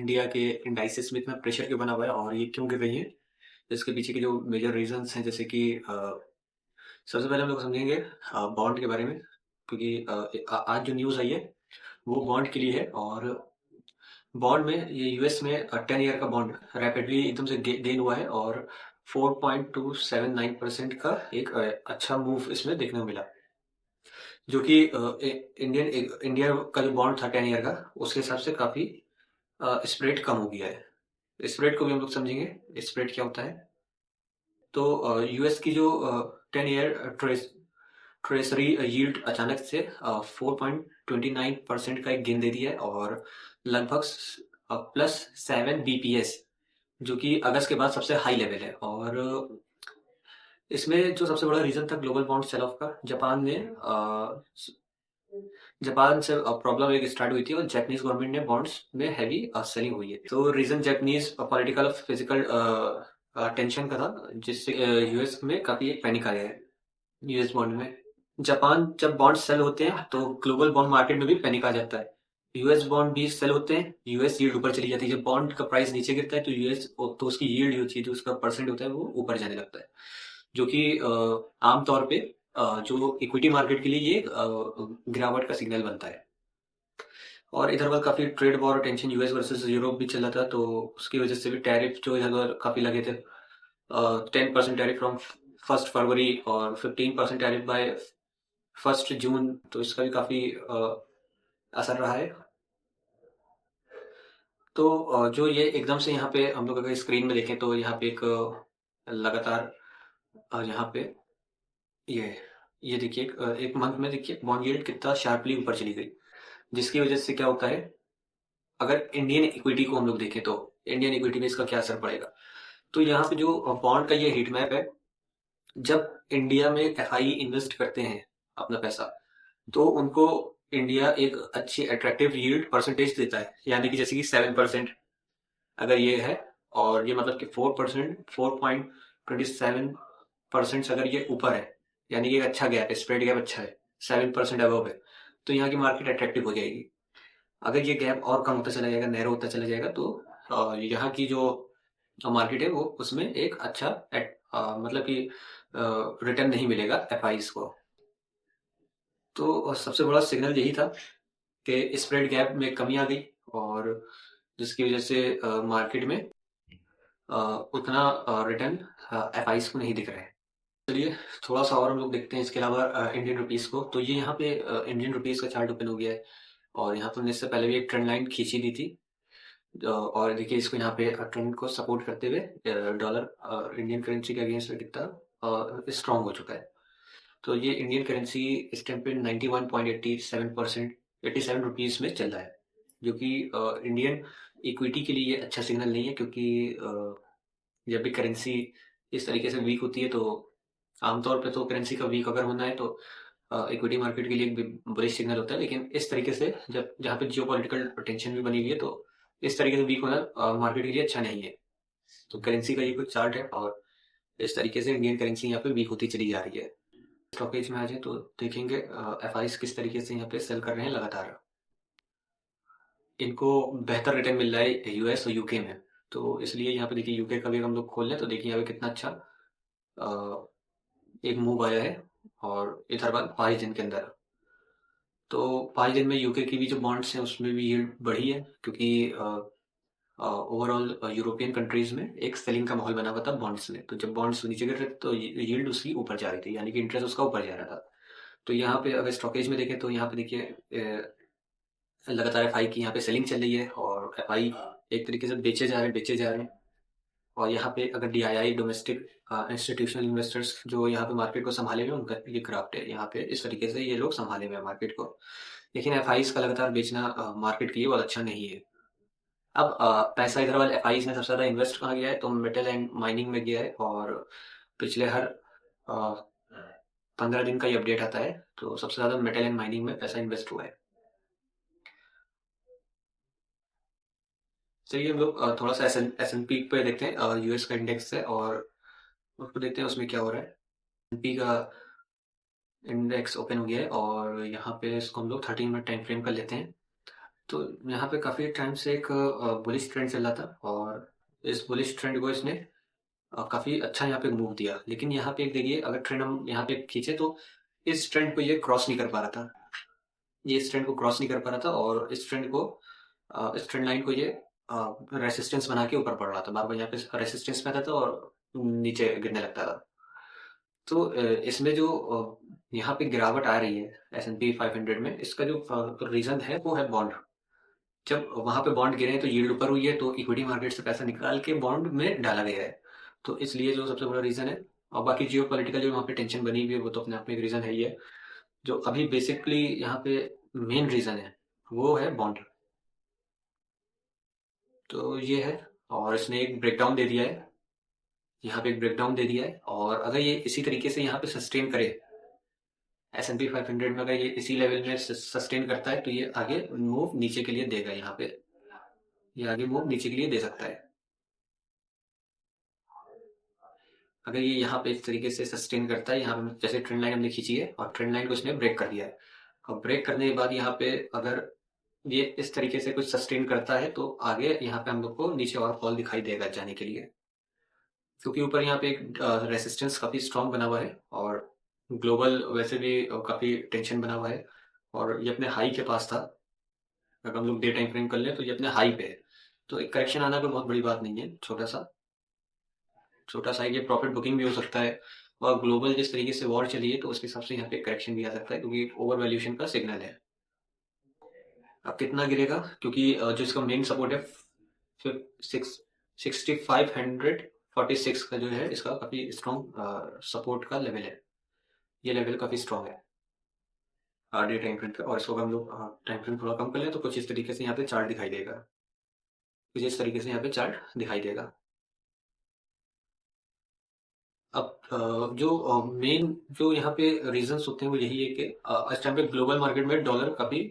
India के indices में इतना प्रेशर क्यों बना हुआ है और ये क्यों गिर रही है? इसके पीछे के जो मेजर रीजंस हैं, जैसे कि सबसे पहले हम लोग समझेंगे बॉन्ड के बारे में, क्योंकि आज जो न्यूज़ आई है वो बॉन्ड के लिए है। और बॉन्ड में ये यूएस में 10 ईयर का बॉन्ड रैपिडली एकदम से गेन हुआ है और 4.279% का एक अच्छा मूव इसमें देखने को मिला, जो कि इंडियन इंडिया का जो बॉन्ड था 10 ईयर का, उसके हिसाब से काफ़ी स्प्रेड कम हो गया है। स्प्रेड को भी हम लोग समझेंगे, स्प्रेड क्या होता है। तो यूएस की जो 10 ईयर ट्रेजरी यील्ड अचानक से 4.29% का एक गेन दे दिया है और लगभग +7 BPS, जो कि अगस्त के बाद सबसे हाई लेवल है। और इसमें जो सबसे बड़ा रीजन था ग्लोबल बॉन्ड सेल ऑफ का, जापान से प्रॉब्लम एक स्टार्ट हुई थी और जापानीज गवर्नमेंट ने बॉन्ड्स में हैवी सेलिंग हुई है। तो reason Japanese political physical tension का था, जिससे यूएस में काफी एक पैनिक आया है यूएस बॉन्ड में। जापान जब बॉन्ड सेल होते हैं तो ग्लोबल बॉन्ड मार्केट में भी पैनिक आ जाता है। यूएस बॉन्ड भी सेल होते हैं, यूएस यील्ड ऊपर चली जाती है। जब बॉन्ड का प्राइस नीचे गिरता है तो यूएस तो उसकी यील्ड होती है, जो उसका परसेंट होता है वो ऊपर जाने लगता है, जो कि आमतौर पे जो इक्विटी मार्केट के लिए ये गिरावट का सिग्नल बनता है। और इधर उधर काफी trade war tension US versus Europe भी चल रहा था, तो उसकी वजह से भी टैरिफ जो इधर उधर काफी लगे थे। 10% टैरिफ फ्रॉम 1 फरवरी और 15% टैरिफ बाय 1 जून, तो इसका भी काफी असर रहा है। तो जो ये एकदम से यहाँ पे हम लोग अगर स्क्रीन में देखें तो यहाँ पे एक लगातार यहाँ पे ये ये देखिए एक मंथ में देखिए बॉन्ड यील्ड कितना शार्पली ऊपर चली गई, जिसकी वजह से क्या होता है, अगर इंडियन इक्विटी को हम लोग देखें तो इंडियन इक्विटी में इसका क्या असर पड़ेगा। तो यहाँ पे जो बॉन्ड का ये हीट मैप है, जब इंडिया में एफआई इन्वेस्ट करते हैं अपना पैसा, तो उनको इंडिया एक अच्छी अट्रैक्टिव यील्ड परसेंटेज देता है, यानी कि जैसे कि 7% अगर ये है, और ये मतलब कि 4%, 4.27% अगर ये ऊपर है, यानी कि एक अच्छा गैप है, स्प्रेड गैप अच्छा है, 7% अबव है, तो यहाँ की मार्केट अट्रैक्टिव हो जाएगी। अगर ये गैप और कम होता चला जाएगा, नैरो होता चला जाएगा, तो यहाँ की जो मार्केट है वो उसमें एक अच्छा मतलब कि रिटर्न नहीं मिलेगा एफआईज को। तो सबसे बड़ा सिग्नल यही था कि स्प्रेड गैप में कमी आ गई, और जिसकी वजह से मार्केट में उतना रिटर्न एफआईज को नहीं दिख रहा है। चलिए थोड़ा सा और हम लोग देखते हैं इसके अलावा इंडियन रुपीस को। तो ये यहाँ पे इंडियन रुपीस का चार्ट ओपन हो गया है, और यहाँ पर इससे पहले भी एक ट्रेंड लाइन खींची दी थी। और देखिए इसको यहाँ पे ट्रेंड को सपोर्ट करते हुए डॉलर इंडियन करेंसी के अगेंस्ट में कितना स्ट्रांग हो चुका है। तो ये इंडियन करेंसी इस टाइम पे 91.87%, 87 रुपीज़ में चल रहा है, जो कि इंडियन इक्विटी के लिए अच्छा सिग्नल नहीं है, क्योंकि जब भी करेंसी इस तरीके से वीक होती है तो आमतौर पे तो करेंसी का वीक अगर होना है तो इक्विटी मार्केट के लिए एक बुलिश सिग्नल होता है। लेकिन इस तरीके से जब जहाँ पे जियो पॉलिटिकल टेंशन भी बनी हुई है, तो इस तरीके से वीक होना मार्केट के लिए अच्छा नहीं है। तो करेंसी का ये कुछ चार्ट है, और इस तरीके से इंडियन करेंसी यहाँ पे वीक होती चली जा रही है। स्टॉकेज में आ जाए तो देखेंगे एफआईज किस तरीके से यहाँ पे सेल कर रहे हैं लगातार। इनको बेहतर रिटर्न मिल रहा है यूएस और यूके में, तो इसलिए यहाँ पे देखिए यूके का भी हम लोग खोल लें तो देखिए यहाँ पे कितना अच्छा एक मूव आया है, और इधर बाद 5 दिन के अंदर। तो 5 दिन में यूके की भी जो बॉन्ड्स हैं उसमें भी यील्ड बढ़ी है, क्योंकि ओवरऑल यूरोपियन कंट्रीज में एक सेलिंग का माहौल बना हुआ था बॉन्ड्स में। तो जब बॉन्ड्स नीचे गिर रहे थे तो यील्ड उसकी ऊपर जा रही थी, यानी कि इंटरेस्ट उसका ऊपर जा रहा था। तो यहाँ पे अगर स्टॉकेज में देखें तो यहाँ पे देखिए लगातार एफआई की यहाँ पे सेलिंग चल रही है, और एफआई एक तरीके से बेचे जा रहे हैं। और यहाँ पे अगर डीआईआई डोमेस्टिक इंस्टीट्यूशनल इन्वेस्टर्स जो यहाँ पे मार्केट को संभाले हुए हैं, उनका ये क्राफ्ट है। यहाँ पे इस तरीके से ये लोग संभाले हुए हैं मार्केट को, लेकिन एफआईज का लगातार बेचना मार्केट के लिए बहुत अच्छा नहीं है। अब पैसा इधर वाले एफआईज में सबसे ज़्यादा इन्वेस्ट कहाँ गया है, तो मेटल एंड माइनिंग में गया है। और पिछले हर 15 दिन का ये अपडेट आता है, तो सबसे ज़्यादा मेटल एंड माइनिंग में पैसा इन्वेस्ट हुआ है। चलिए हम लोग थोड़ा सा एस एन पी पे देखते हैं, यूएस का इंडेक्स है, और उसको देखते हैं उसमें क्या हो रहा है। एस&पी का इंडेक्स ओपन हो गया है, और यहाँ पे इसको हम लोग 13 मिनट टाइम फ्रेम कर लेते हैं। तो यहाँ पे काफ़ी टाइम से एक बुलिश ट्रेंड चल रहा था और इस बुलिश ट्रेंड को इसने काफ़ी अच्छा यहाँ पे मूव दिया। लेकिन यहाँ पे एक देखिए, अगर ट्रेंड हम यहाँ पे खींचे तो इस ट्रेंड को ये क्रॉस नहीं कर पा रहा था। ये इस ट्रेंड को क्रॉस नहीं कर पा रहा था और इस ट्रेंड लाइन को ये रेसिस्टेंस बना के ऊपर पड़ रहा था। बार-बार यहाँ पे रेसिस्टेंस में आता था और नीचे गिरने लगता था। तो इसमें जो यहाँ पे गिरावट आ रही है S&P 500 में, इसका जो रीज़न है वो है बॉन्ड। जब वहां पे बॉन्ड गिरे हैं तो यील्ड ऊपर हुई है, तो इक्विटी मार्केट से पैसा निकाल के बॉन्ड में डाला गया है। तो इसलिए जो सबसे बड़ा रीजन है। और बाकी जियो पॉलिटिकल जो वहाँ पे टेंशन बनी हुई है वो तो अपने आप में एक रीजन है ही है। जो अभी बेसिकली यहाँ पे मेन रीजन है वो है बॉन्ड। तो ये है। और इसने एक ब्रेकडाउन दे दिया है, यहाँ पे एक ब्रेकडाउन दे दिया है। और अगर ये इसी तरीके से यहाँ पे सस्टेन करे, S&P 500 में अगर ये इसी लेवल में सस्टेन करता है तो ये आगे मूव नीचे के लिए देगा। यहाँ पे ये आगे मूव नीचे के लिए दे सकता है। अगर ये यहाँ पे इस तरीके से सस्टेन करता है, यहाँ पे जैसे ट्रेंड लाइन हमने खींची है और ट्रेंड लाइन को इसने ब्रेक कर दिया है। और ब्रेक करने के बाद यहाँ पे अगर ये इस तरीके से कुछ सस्टेन करता है तो आगे यहाँ पे हम लोग को नीचे और फॉल दिखाई देगा जाने के लिए। क्योंकि ऊपर यहाँ पे एक रेसिस्टेंस काफी स्ट्रांग बना हुआ है और ग्लोबल वैसे भी काफी टेंशन बना हुआ है। और ये अपने हाई के पास था। अगर हम लोग डे टाइम फ्रेम कर लें तो ये अपने हाई पे है। तो एक करेक्शन आना कोई बहुत बड़ी बात नहीं है, छोटा सा ये प्रॉफिट बुकिंग भी हो सकता है। और ग्लोबल जिस तरीके से वॉर चली है तो उसके हिसाब से यहाँ पे करेक्शन भी आ सकता है, क्योंकि ओवर वैल्यूएशन का सिग्नल है। अब कितना गिरेगा, क्योंकि जो इसका मेन सपोर्ट है 6546 का जो है, इसका काफी स्ट्रॉन्ग सपोर्ट का लेवल है। ये लेवल काफी स्ट्रॉन्ग है डे टाइम फ्रेम पे। और इसको अगर हम लोग टाइम फ्रेम थोड़ा कम कर लें तो कुछ इस तरीके से यहाँ पे चार्ट दिखाई देगा। कुछ इस तरीके से यहाँ पे चार्ट दिखाई देगा। अब जो मेन जो यहाँ पे रीजंस होते हैं वो यही है कि इस टाइम पे ग्लोबल मार्केट में डॉलर काफी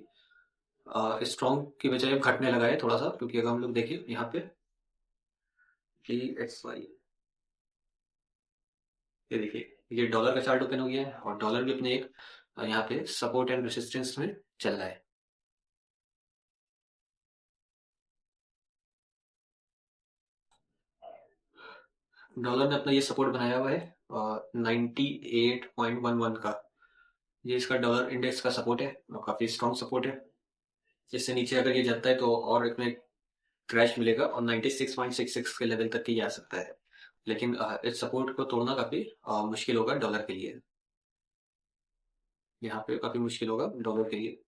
स्ट्रॉन्ग की बजाय अब घटने लगा है थोड़ा सा। क्योंकि अगर हम लोग देखें यहाँ पे DXY, ये देखिए ये डॉलर का चार्ट ओपन हो गया है और डॉलर भी अपने एक यहाँ पे सपोर्ट एंड रेसिस्टेंस में चल रहा है। डॉलर ने अपना ये सपोर्ट बनाया हुआ है 98.11 का। ये इसका डॉलर इंडेक्स का सपोर्ट है और काफी स्ट्रॉन्ग सपोर्ट है। जिससे नीचे अगर ये जाता है तो और इसमें क्रैश मिलेगा और 96.66 के लेवल तक ही आ सकता है। लेकिन इस सपोर्ट को तोड़ना काफी मुश्किल होगा डॉलर के लिए। यहाँ पे काफी मुश्किल होगा डॉलर के लिए।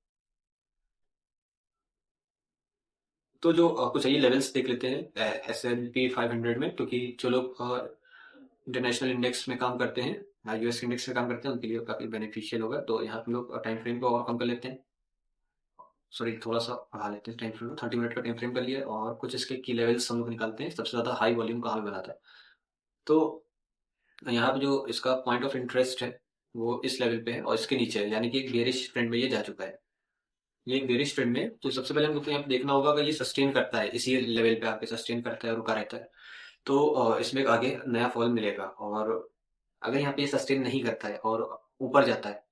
तो जो कुछ ये लेवल्स देख लेते हैं S&P 500 में, क्योंकि जो लोग इंटरनेशनल इंडेक्स में काम करते हैं, US इंडेक्स में काम करते हैं, उनके लिए काफी बेनिफिशियल होगा। तो यहाँ पे लोग टाइम फ्रेम को और कम कर लेते हैं। सॉरी, थोड़ा सा बढ़ा लेते हैं टाइम फ्रेम को। 30 मिनट का टाइम फ्रेम कर लिया और कुछ इसके की लेवल्स हम लोग निकालते हैं, सबसे ज्यादा हाई वॉल्यूम कहाँ पे बनाता है। तो यहाँ पे जो इसका पॉइंट ऑफ इंटरेस्ट है वो इस लेवल पे है और इसके नीचे है, यानी कि एक बेरिश ट्रेंड में ये जा चुका है। ये एक बेरिश ट्रेंड में, तो सबसे पहले हमको तो यहाँ पे देखना होगा कि ये सस्टेन करता है, इसी लेवल पे आके सस्टेन करता है, रुका रहता है तो इसमें आगे नया फॉल मिलेगा। और अगर यहाँ पे ये सस्टेन नहीं करता है और ऊपर जाता है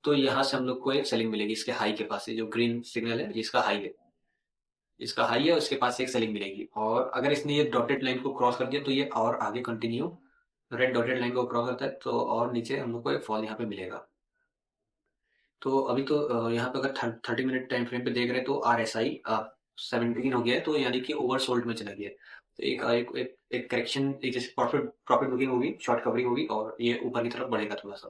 तो यहाँ से हम लोग को एक सेलिंग मिलेगी इसके हाई के पास से। जो ग्रीन सिग्नल है इसका हाई है, इसका हाई है और इसके पास से एक सेलिंग मिलेगी। और अगर इसने ये डॉटेड लाइन को क्रॉस कर दिया तो ये और आगे कंटिन्यू रेड डॉटेड लाइन को क्रॉस करता है तो और नीचे हम लोग को एक फॉल यहाँ पे मिलेगा। तो अभी तो यहाँ पे अगर 30 मिनट टाइम फ्रेम पे देख रहे हैं तो RSI 17 हो गया है, तो यानी कि ओवरसोल्ड में चला गया है। तो एक करेक्शन, एक जैसे प्रॉफिट प्रॉफिट बुकिंग होगी, शॉर्ट कवरिंग होगी और ये ऊपर की तरफ बढ़ेगा थोड़ा सा।